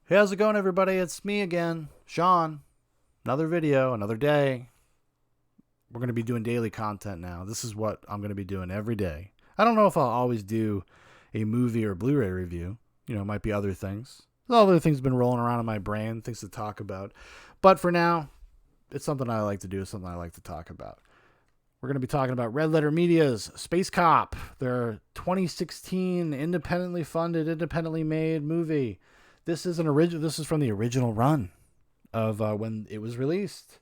Hey, how's it going, everybody? It's me again, Shaun. Another video, another day. We're going to be doing daily content now. This is what I'm going to be doing every day. I don't know if I'll always do a movie or Blu-ray review. It might be other things. Other things have been rolling around in my brain, things to talk about. But for now, it's something I like to do, something I like to talk about. We're going to be talking about Red Letter Media's Space Cop, their 2016 independently funded, independently made movie. This is from the original run of when it was released.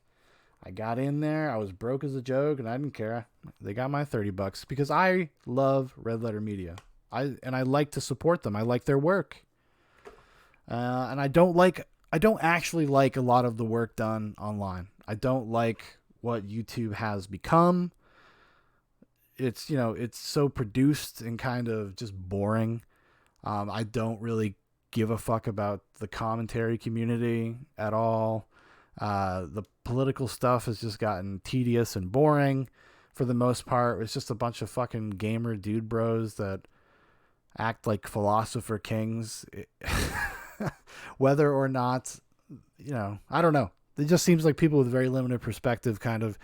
I got in there. I was broke as a joke, and I didn't care. They got my $30 because I love Red Letter Media. I like to support them. I like their work, and I don't actually like a lot of the work done online. I don't like what YouTube has become. It's so produced and kind of just boring. I don't really give a fuck about the commentary community at all. The political stuff has just gotten tedious and boring for the most part. It's just a bunch of fucking gamer dude bros that act like philosopher kings. Whether or not, I don't know. It just seems like people with very limited perspective kind of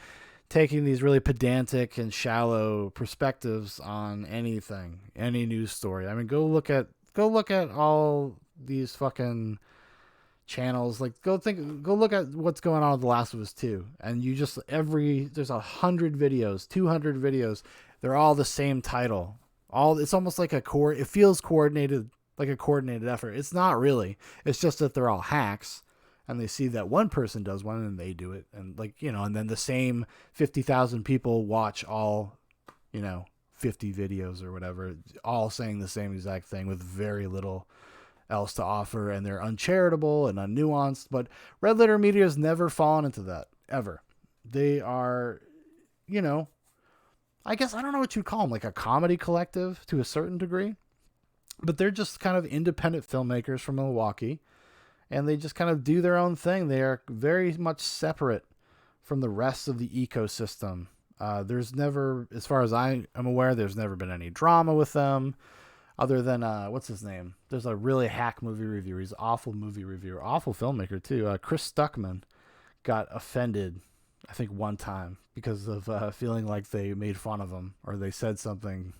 taking these really pedantic and shallow perspectives on anything, any news story. I mean, go look at all these fucking channels. Like, go look at what's going on with The Last of Us 2, and you just there's 100 videos, 200 videos. They're all the same title. It's almost like it feels coordinated, like a coordinated effort. It's not really. It's just that they're all hacks. And they see that one person does one and they do it. And and then the same 50,000 people watch all, 50 videos or whatever, all saying the same exact thing with very little else to offer. And they're uncharitable and unnuanced. But Red Letter Media has never fallen into that, ever. They are, I guess, I don't know what you'd call them, like a comedy collective to a certain degree. But they're just kind of independent filmmakers from Milwaukee. And they just kind of do their own thing. They are very much separate from the rest of the ecosystem. There's never, as far as I am aware, there's never been any drama with them other than, what's his name? There's a really hack movie reviewer. He's an awful movie reviewer, awful filmmaker too. Chris Stuckman got offended, I think, one time because of feeling like they made fun of him or they said something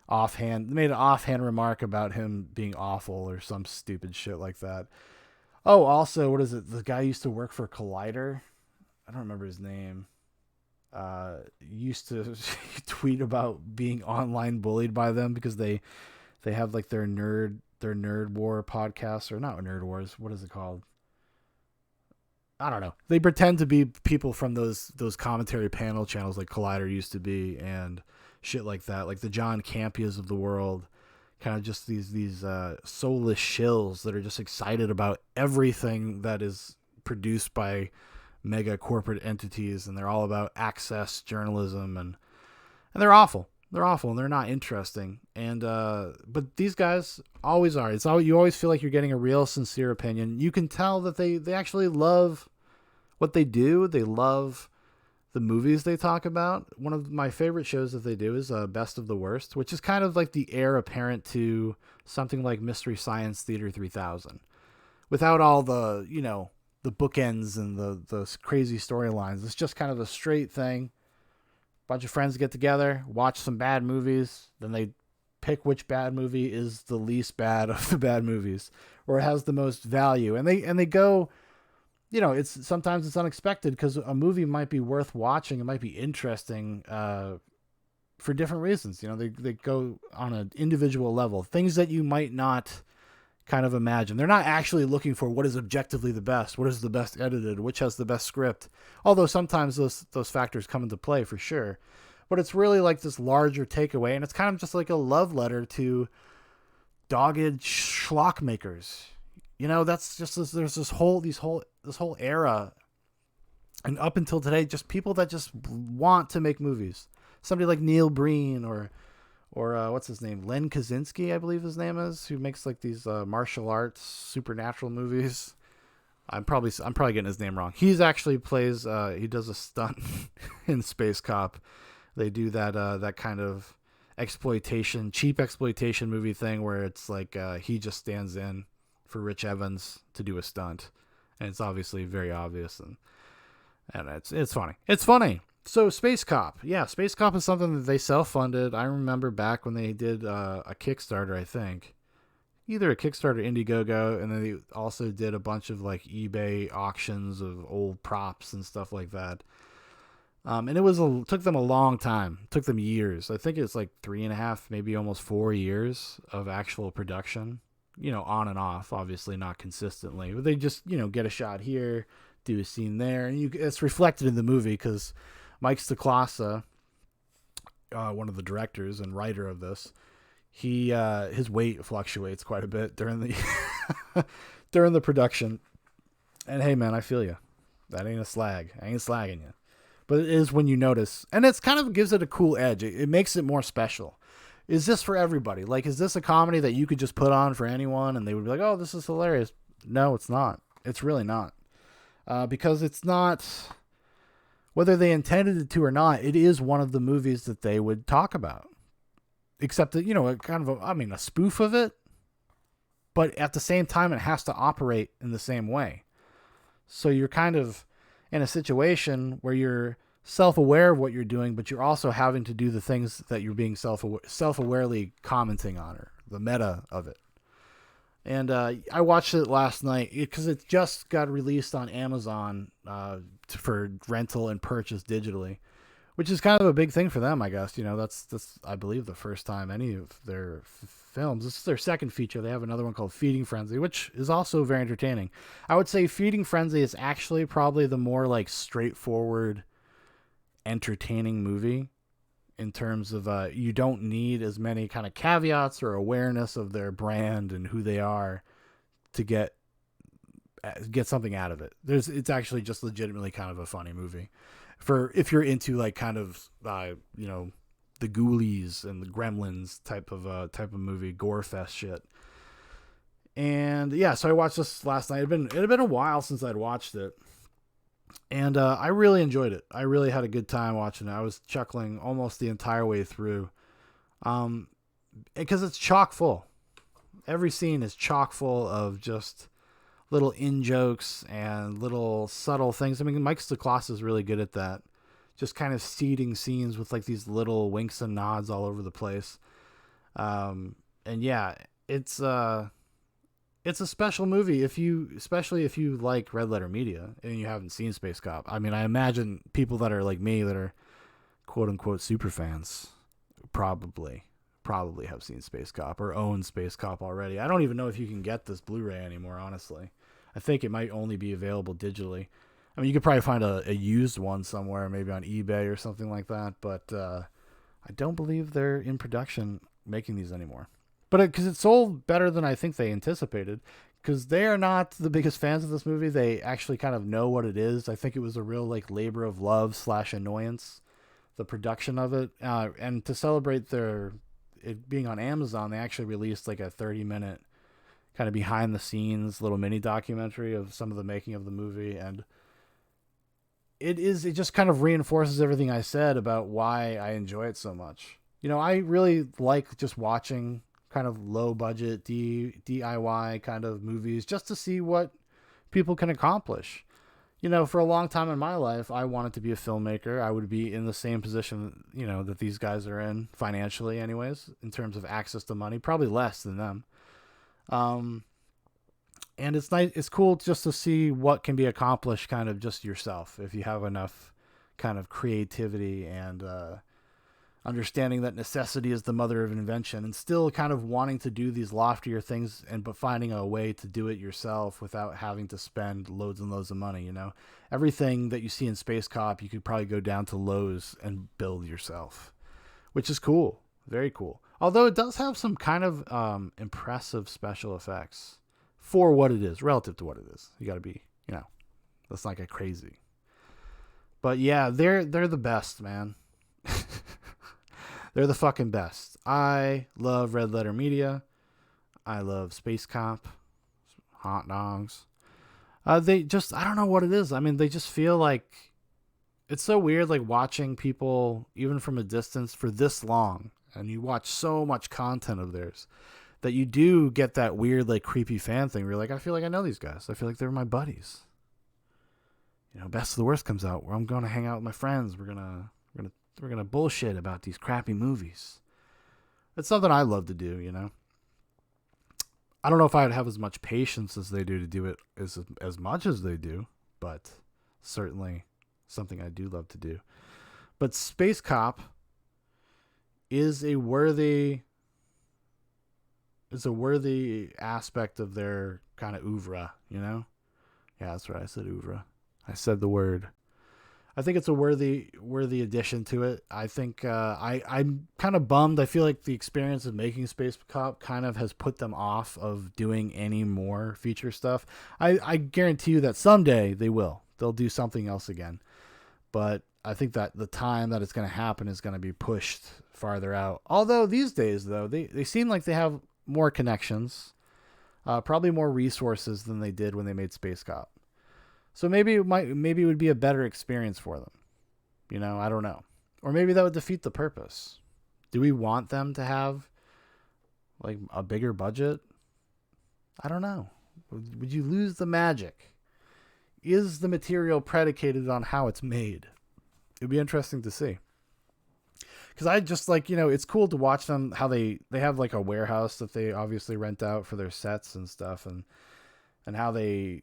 offhand. They made an offhand remark about him being awful or some stupid shit like that. Oh, also, what is it? The guy used to work for Collider. I don't remember his name. Used to tweet about being online bullied by them because they have like their nerd war podcast, or not nerd wars. What is it called? I don't know. They pretend to be people from those commentary panel channels like Collider used to be and shit like that, like the John Campias of the world. Kind of just these soulless shills that are just excited about everything that is produced by mega corporate entities, and they're all about access journalism, and they're awful. They're awful, and they're not interesting. And but these guys always are. You always feel like you're getting a real, sincere opinion. You can tell that they actually love what they do. They love the movies they talk about. One of my favorite shows that they do is Best of the Worst, which is kind of like the heir apparent to something like Mystery Science Theater 3000, without all the the bookends and the crazy storylines. It's just kind of a straight thing. Bunch of friends get together, watch some bad movies, then they pick which bad movie is the least bad of the bad movies, or it has the most value, and they go. Sometimes it's unexpected because a movie might be worth watching. It might be interesting for different reasons. They go on an individual level, things that you might not kind of imagine. They're not actually looking for what is objectively the best, what is the best edited, which has the best script. Although sometimes those factors come into play for sure. But it's really like this larger takeaway, and it's kind of just like a love letter to dogged schlock makers. That's just there's this whole era, and up until today, just people that just want to make movies. Somebody like Neil Breen or what's his name, Len Kaczynski, I believe his name is, who makes like these martial arts supernatural movies. I'm probably getting his name wrong. He's actually plays he does a stunt in Space Cop. They do that kind of cheap exploitation movie thing where it's like he just stands in for Rich Evans to do a stunt, and it's obviously very obvious, and it's funny. It's funny. So Space Cop, yeah, Space Cop is something that they self-funded. I remember back when they did a Kickstarter, I think, either a Kickstarter, Indiegogo, and then they also did a bunch of like eBay auctions of old props and stuff like that. And took them a long time. It took them years. I think it's like 3.5, maybe almost 4 years of actual production. On and off, obviously not consistently, but they just get a shot here, do a scene there, and it's reflected in the movie because Mike Stacklasa, one of the directors and writer of this, his weight fluctuates quite a bit during the during the production. And hey, man, I feel you. That ain't a slag. I ain't slagging you. But it is when you notice, and it's kind of gives it a cool edge. It makes it more special. Is this for everybody? Like, is this a comedy that you could just put on for anyone and they would be like, oh, this is hilarious? No, it's not. It's really not. Because it's not, whether they intended it to or not, it is one of the movies that they would talk about. Except that, kind of a spoof of it. But at the same time, it has to operate in the same way. So you're kind of in a situation where you're self-aware of what you're doing, but you're also having to do the things that you're being self-awarely commenting on, or the meta of it. And I watched it last night because it just got released on Amazon for rental and purchase digitally, which is kind of a big thing for them, I guess. That's I believe the first time any of their films. This is their second feature. They have another one called Feeding Frenzy, which is also very entertaining. I would say Feeding Frenzy is actually probably the more like straightforward, entertaining movie in terms of you don't need as many kind of caveats or awareness of their brand and who they are to get something out of it. It's actually just legitimately kind of a funny movie for if you're into like kind of the Ghoulies and the Gremlins type of movie, gore fest shit. And yeah, so I watched this last night. It had been a while since I'd watched it. And I really enjoyed it. I really had a good time watching it. I was chuckling almost the entire way through. Because it's chock full. Every scene is chock full of just little in-jokes and little subtle things. I mean, Mike Stacklasa is really good at that. Just kind of seeding scenes with like these little winks and nods all over the place. And yeah, it's a special movie especially if you like Red Letter Media and you haven't seen Space Cop. I mean, I imagine people that are like me that are quote unquote super fans probably have seen Space Cop or own Space Cop already. I don't even know if you can get this Blu-ray anymore, honestly. I think it might only be available digitally. I mean, you could probably find a used one somewhere, maybe on eBay or something like that, but I don't believe they're in production making these anymore. But because it sold better than I think they anticipated, because they are not the biggest fans of this movie. They actually kind of know what it is. I think it was a real like labor of love / annoyance, the production of it. And to celebrate it being on Amazon, they actually released like a 30-minute kind of behind the scenes little mini documentary of some of the making of the movie. And it just kind of reinforces everything I said about why I enjoy it so much. I really like just watching kind of low budget DIY kind of movies just to see what people can accomplish. For a long time in my life, I wanted to be a filmmaker. I would be in the same position, that these guys are in financially anyways, in terms of access to money, probably less than them. And it's nice. It's cool just to see what can be accomplished kind of just yourself. If you have enough kind of creativity and, understanding that necessity is the mother of invention, and still kind of wanting to do these loftier things but finding a way to do it yourself without having to spend loads and loads of money. Everything that you see in Space Cop, you could probably go down to Lowe's and build yourself, which is cool. Very cool. Although it does have some kind of impressive special effects for what it is, relative to what it is. You got to be, let's not get crazy. But yeah, they're the best, man. They're the fucking best. I love Red Letter Media. I love Space Cop. Hot dogs. They just, I don't know what it is. I mean, they just feel like, it's so weird, like watching people, even from a distance, for this long, and you watch so much content of theirs, that you do get that weird, like, creepy fan thing where you're like, I feel like I know these guys. I feel like they're my buddies. You know, Best of the Worst comes out where I'm going to hang out with my friends. We're gonna bullshit about these crappy movies. It's something I love to do, you know. I don't know if I'd have as much patience as they do to do it as much as they do, but certainly something I do love to do. But Space Cop is a worthy aspect of their kind of oeuvre, you know? Yeah, that's right. I said oeuvre. I said the word. I think it's a worthy addition to it. I think I'm kind of bummed. I feel like the experience of making Space Cop kind of has put them off of doing any more feature stuff. I guarantee you that someday they will. They'll do something else again. But I think that the time that it's going to happen is going to be pushed farther out. Although these days, though, they seem like they have more connections, probably more resources than they did when they made Space Cop. So maybe it would be a better experience for them. You know, I don't know. Or maybe that would defeat the purpose. Do we want them to have like a bigger budget? I don't know. Would you lose the magic? Is the material predicated on how it's made? It'd be interesting to see. Because I just like, you know, it's cool to watch them, how they have like a warehouse that they obviously rent out for their sets and stuff, and how they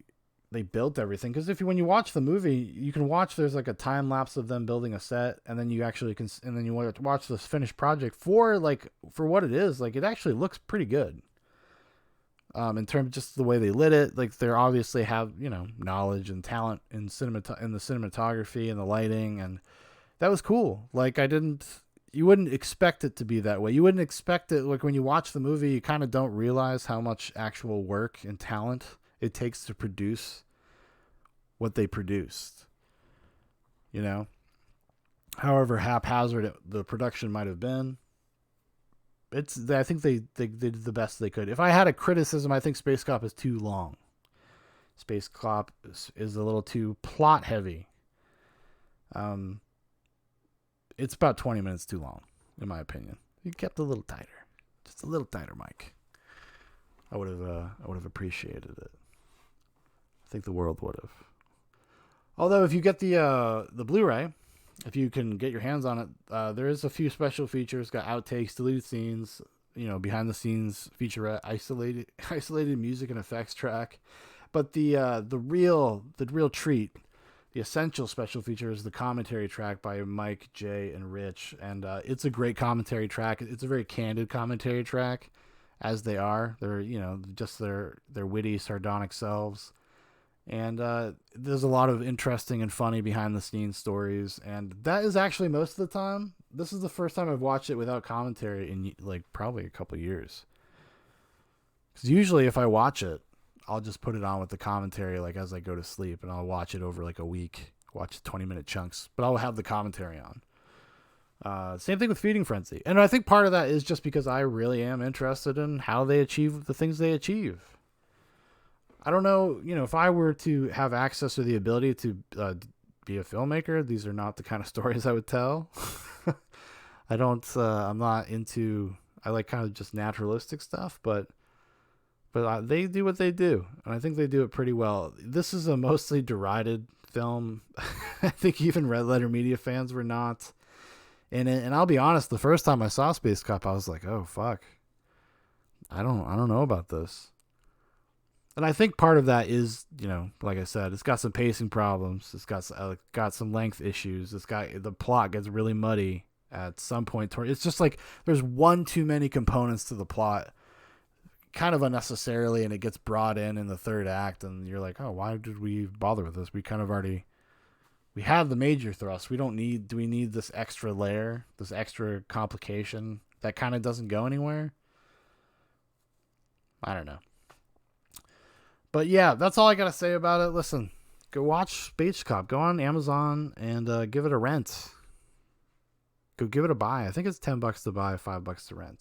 built everything. Because when you watch the movie, you can watch, there's like a time lapse of them building a set, and then you actually can, and then you watch this finished project for what it is. Like, it actually looks pretty good. In terms of just the way they lit it, like they obviously have, you know, knowledge and talent in the cinematography and the lighting, and that was cool. Like, you wouldn't expect it to be that way. You wouldn't expect it, like when you watch the movie, you kind of don't realize how much actual work and talent it takes to produce what they produced. You know, however haphazard the production might have been, I think they did the best they could. If I had a criticism, I think Space Cop is too long. Space Cop is a little too plot heavy. It's about 20 minutes too long, in my opinion. You kept a little tighter, just a little tighter, Mike. I would have appreciated it. I think the world would have. Although, if you get the Blu-ray, if you can get your hands on it, there is a few special features. Got outtakes, deleted scenes, you know, behind the scenes featurette, isolated music and effects track. But the real treat, the essential special feature, is the commentary track by Mike, Jay, and Rich, and it's a great commentary track. It's a very candid commentary track, as they are. They're, you know, just their witty, sardonic selves. And there's a lot of interesting and funny behind the scenes stories, and that is actually most of the time. This is the first time I've watched it without commentary in like probably a couple of years. Because usually if I watch it, I'll just put it on with the commentary like as I go to sleep, and I'll watch it over like a week, watch 20-minute chunks, but I'll have the commentary on. Same thing with Feeding Frenzy, and I think part of that is just because I really am interested in how they achieve the things they achieve. I don't know, you know, if I were to have access or the ability to be a filmmaker, these are not the kind of stories I would tell. I'm not into, I like kind of just naturalistic stuff, but they do what they do, and I think they do it pretty well. This is a mostly derided film. I think even Red Letter Media fans were not in it, and I'll be honest, the first time I saw Space Cop, I was like, oh, fuck. I don't know about this. And I think part of that is, you know, like I said, it's got some pacing problems. It's got some length issues. The plot gets really muddy at some point. It's just like there's one too many components to the plot, kind of unnecessarily, and it gets brought in the third act, and you're like, oh, why did we bother with this? We kind of already, we have the major thrust. Do we need this extra layer, this extra complication that kind of doesn't go anywhere? I don't know. But yeah, that's all I got to say about it. Listen, go watch Space Cop. Go on Amazon and give it a rent. Go give it a buy. I think it's $10 to buy, $5 to rent.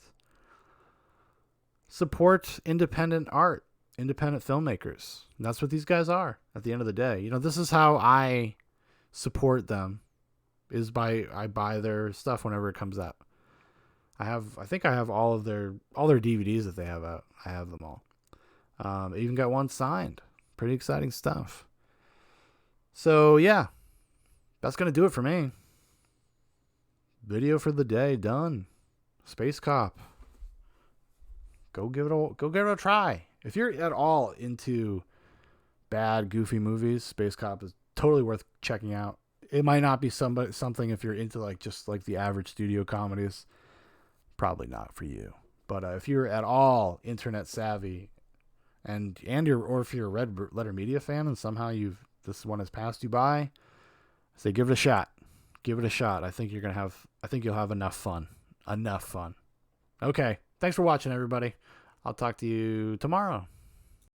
Support independent art, independent filmmakers. And that's what these guys are at the end of the day. You know, this is how I support them, is I buy their stuff whenever it comes out. I think I have all their DVDs that they have out. I have them all. I even got one signed. Pretty exciting stuff. So yeah, that's gonna do it for me. Video for the day done. Space Cop. Go give it a try. If you're at all into bad, goofy movies, Space Cop is totally worth checking out. It might not be something if you're into like just like the average studio comedies. Probably not for you. But if you're at all internet savvy, and if you're a Red Letter Media fan and somehow this one has passed you by, say give it a shot. Give it a shot. I think you'll have enough fun. Enough fun. Okay. Thanks for watching, everybody. I'll talk to you tomorrow.